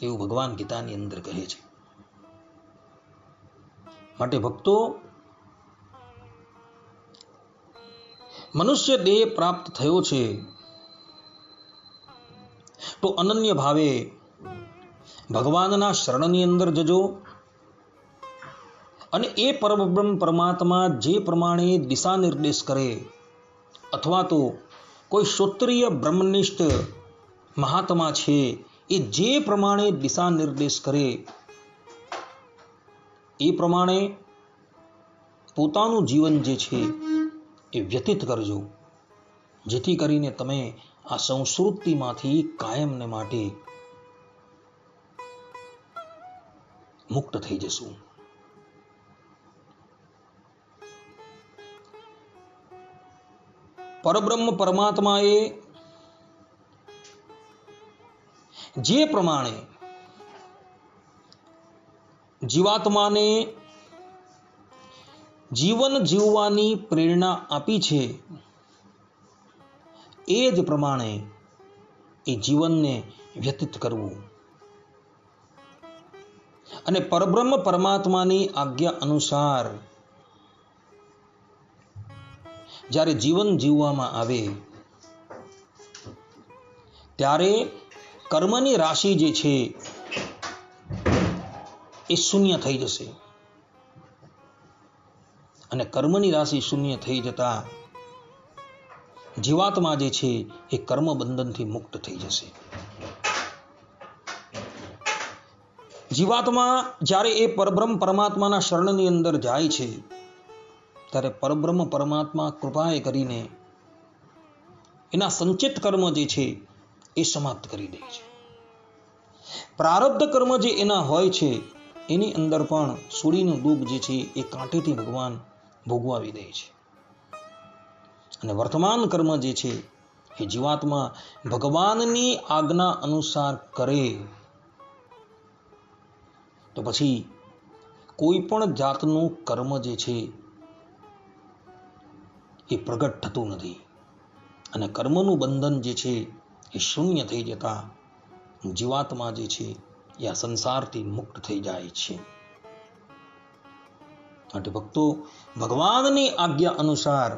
એવું ભગવાન ગીતાની અંદર કહે છે. માટે ભક્તો, મનુષ્ય દેહ પ્રાપ્ત થયો છે તો અનન્ય ભાવે ભગવાનના શરણની અંદર જજો. અને એ પરબ્રહ્મ પરમાત્મા જે પ્રમાણે દિશા નિર્દેશ કરે, અથવા તો કોઈ શ્રોત્રિય બ્રહ્મનિષ્ઠ મહાત્મા છે એ જે પ્રમાણે દિશા નિર્દેશ કરે એ પ્રમાણે પોતાનું જીવન જે છે એ વ્યતીત કરજો, જેથી કરીને તમે આ સંસ્કૃતિમાંથી કાયમને માટે મુક્ત થઈ જશો. પરબ્રહ્મ પરમાત્માએ જે પ્રમાણે જીવાત્માને જીવન જીવવાની પ્રેરણા આપી છે એ જ પ્રમાણે એ જીવનને વ્યતીત કરવું અને પરબ્રહ્મ પરમાત્માની આજ્ઞા અનુસાર જ્યારે જીવન જીવવામાં આવે ત્યારે કર્મની રાશિ જે છે એ શૂન્ય થઈ જશે અને કર્મની રાશિ શૂન્ય થઈ જતા જીવાત્મા જે છે એ કર્મ બંધનથી મુક્ત થઈ જશે. જીવાત્મા જ્યારે એ પરબ્રહ્મ પરમાત્માના શરણની અંદર જાય છે ત્યારે પરબ્રહ્મ પરમાત્મા કૃપાએ કરીને એના સંચિત કર્મ જે છે એ સમાપ્ત કરી દે છે. પ્રારબ્ધ કર્મ જે એના હોય છે એની અંદર પણ સૂડીનું દુઃખ જે છે એ કાંટેથી ભગવાન ભોગવાવી દે છે અને વર્તમાન કર્મ જે છે એ જીવાત્મા ભગવાનની આજ્ઞા અનુસાર કરે તો પછી કોઈ પણ જાતનું કર્મ જે છે એ પ્રગટ થતું નથી અને કર્મનું બંધન જે છે એ શૂન્ય થઈ જતા જીવાત્મા જે છે એ આ સંસારથી મુક્ત થઈ જાય છે. માટે ભક્તો, ભગવાનની આજ્ઞા અનુસાર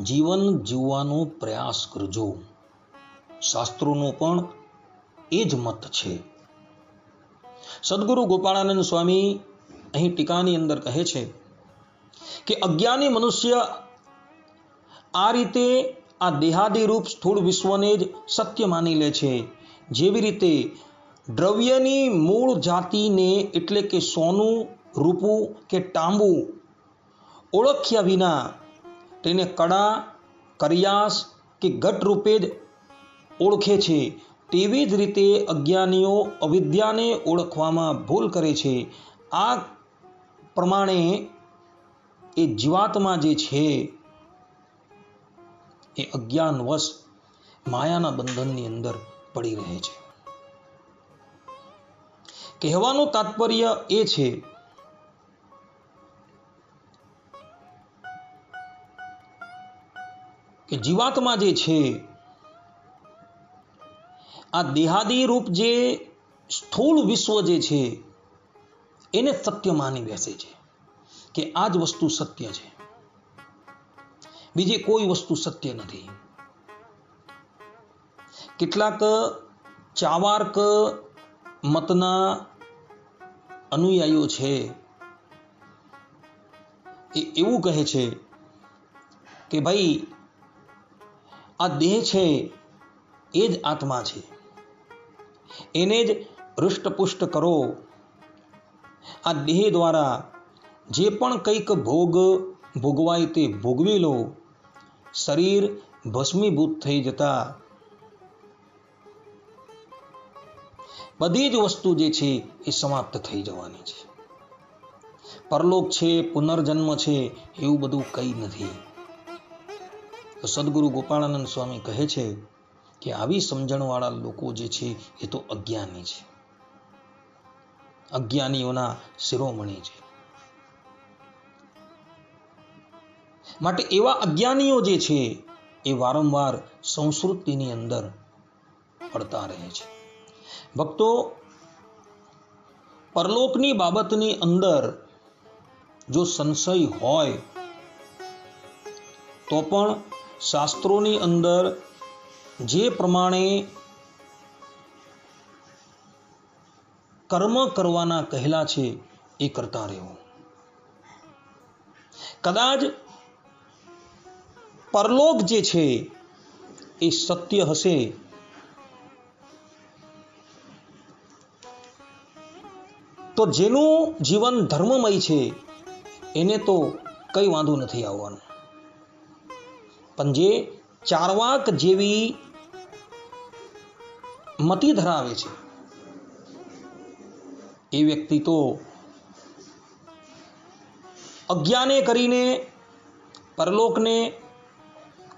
જીવન જીવવાનો પ્રયાસ કરજો. શાસ્ત્રોનો પણ એ જ મત છે. સદગુરુ ગોપાળાનંદ સ્વામી અહીં ટીકાની અંદર કહે છે કે અજ્ઞાની મનુષ્ય આ રીતે આ દેહાદી રૂપ સ્થૂળ વિશ્વને જ સત્ય માની લે છે. જેવી રીતે દ્રવ્યની મૂળ જાતિને એટલે કે સોનું, રૂપું કે તાંબુ ઓળખ્યા વિના તેને કડા, કરિયાસ કે ઘટ રૂપે જ ઓળખે છે, તેવી જ રીતે અજ્ઞાનીઓ અવિદ્યાને ઓળખવામાં ભૂલ કરે છે. આ પ્રમાણે એ જીવાત્મા જે છે એ અજ્ઞાનવશ માયાના બંધનની અંદર પડી રહે છે. કહેવાનું તાત્પર્ય એ છે કે જીવાત્મા જે છે આ દેહાદી રૂપ જે સ્થૂળ વિશ્વ જે છે એને સત્ય માની બેસે છે કે આ જ વસ્તુ સત્ય છે, બીજી કોઈ વસ્તુ સત્ય નથી. કેટલાક ચાવાર્ક મતના અનુયાયીઓ છે એ એવું કહે છે કે ભાઈ આ દેહ છે એ જ આત્મા છે, એને જ હૃષ્ટપુષ્ટ કરો. આ દેહ દ્વારા જે પણ કંઈક ભોગ ભોગવાય તે ભોગવી લો. શરીર ભસ્મીભૂત થઈ જતા બધી જ વસ્તુ જે છે એ સમાપ્ત થઈ જવાની છે. પરલોક છે, પુનર્જન્મ છે, એવું બધું કંઈ નથી. તો સદગુરુ ગોપાળાનંદ સ્વામી કહે છે કે આવી સમજણવાળા લોકો જે છે એ તો અજ્ઞાની છે, અજ્ઞાનીઓના શિરોમણી છે. માટે એવા અજ્ઞાનીઓ જે છે એ વારંવાર સંસ્કૃતિની અંદર પડતા રહે છે. ભક્તો, પરલોકની બાબતની અંદર જો સંશય હોય તો પણ શાસ્ત્રોની અંદર જે પ્રમાણે કર્મ કરવાના કહેલા છે એ કરતા રહેવું. કદાચ પરલોક જે છે એ સત્ય હશે તો જેનું જીવન ધર્મમય છે એને તો કઈ વાંધો નથી આવવાનો, પણ જે ચારવાક જેવી મતિ ધરાવે છે એ વ્યક્તિ તો અજ્ઞાને કરીને પરલોકને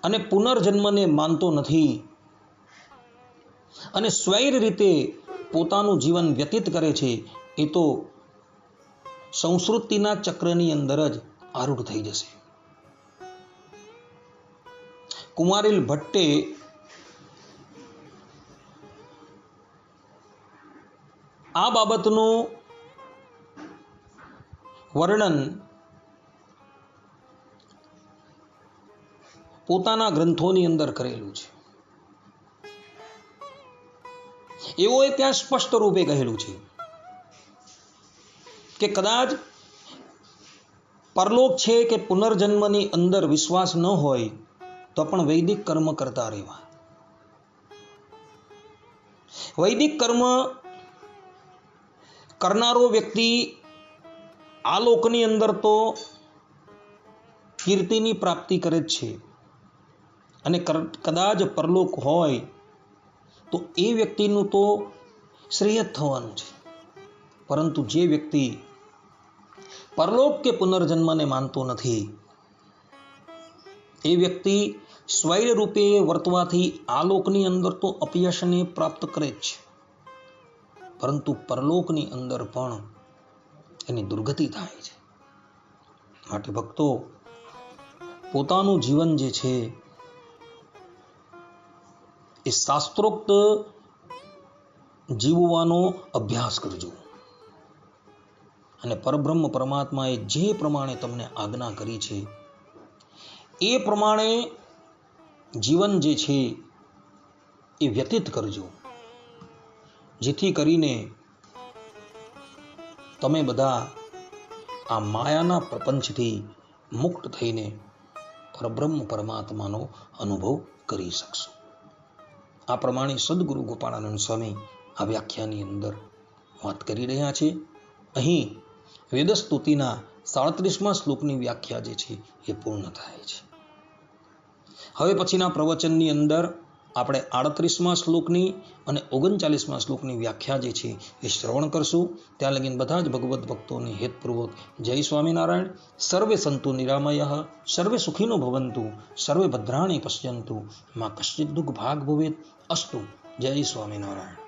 અને પુનર્જન્મને માનતો નથી અને સ્વૈર રીતે પોતાનું જીવન વ્યતીત કરે છે. એ તો સંસ્કૃતિના ચક્રની અંદર જ આરૂઢ થઈ જશે. કુમારીલ ભટ્ટે આ બાબતનું વર્ણન પોતાના ગ્રંથોની અંદર કરેલું છે. એઓએ ત્યાં સ્પષ્ટ રૂપે કહેલું છે કે કદાચ પરલોક છે કે પુનર્જન્મની અંદર વિશ્વાસ ન હોય તો પણ વૈદિક કર્મ કરતા રહેવા. વૈદિક કર્મ કરનારો વ્યક્તિ આ લોકની અંદર તો કીર્તિની પ્રાપ્તિ કરે જ છે, અને કદાચ પરલોક હોય તો એ વ્યક્તિનું તો શ્રેય જ થવાનું છે. પરંતુ જે વ્યક્તિ પરલોક કે પુનર્જન્મને માનતો નથી, એ વ્યક્તિ સ્વૈર રૂપે વર્તવાથી આ લોકની અંદર તો અપયશને પ્રાપ્ત કરે જ છે, પરંતુ પરલોકની અંદર પણ એની દુર્ગતિ થાય છે. માટે ભક્તો, પોતાનું જીવન જે છે એ શાસ્ત્રોક્ત જીવવાનો અભ્યાસ કરજો, અને પરબ્રહ્મ પરમાત્માએ જે પ્રમાણે તમને આજ્ઞા કરી છે એ પ્રમાણે જીવન જે છે એ વ્યતીત કરજો, જેથી કરીને તમે બધા આ માયાના પ્રપંચથી મુક્ત થઈને પરબ્રહ્મ પરમાત્માનો અનુભવ કરી શકશો. આ પ્રમાણે સદગુરુ ગોપાળાનંદ સ્વામી આ વ્યાખ્યાની અંદર વાત કરી રહ્યા છે. અહીં વેદસ્તુતિના 37મા શ્લોકની વ્યાખ્યા જે છે એ પૂર્ણ થાય છે. હવે પછીના પ્રવચનની અંદર આપણે 38મા શ્લોકની અને 39મા શ્લોકની વ્યાખ્યા જે છે એ શ્રવણ કરશું. ત્યાં લગીન બધા જ ભગવદ્ ભક્તોને હેતપૂર્વક જય સ્વામિનારાયણ. સર્વે સંતુ નિરામયઃ, સર્વે સુખીનો ભવંતુ, સર્વે ભદ્રાણી પશ્યંતુ, મા કશ્ચિદ દુઃખ ભાગ ભવેત. અસ્તુ. જય સ્વામિનારાયણ.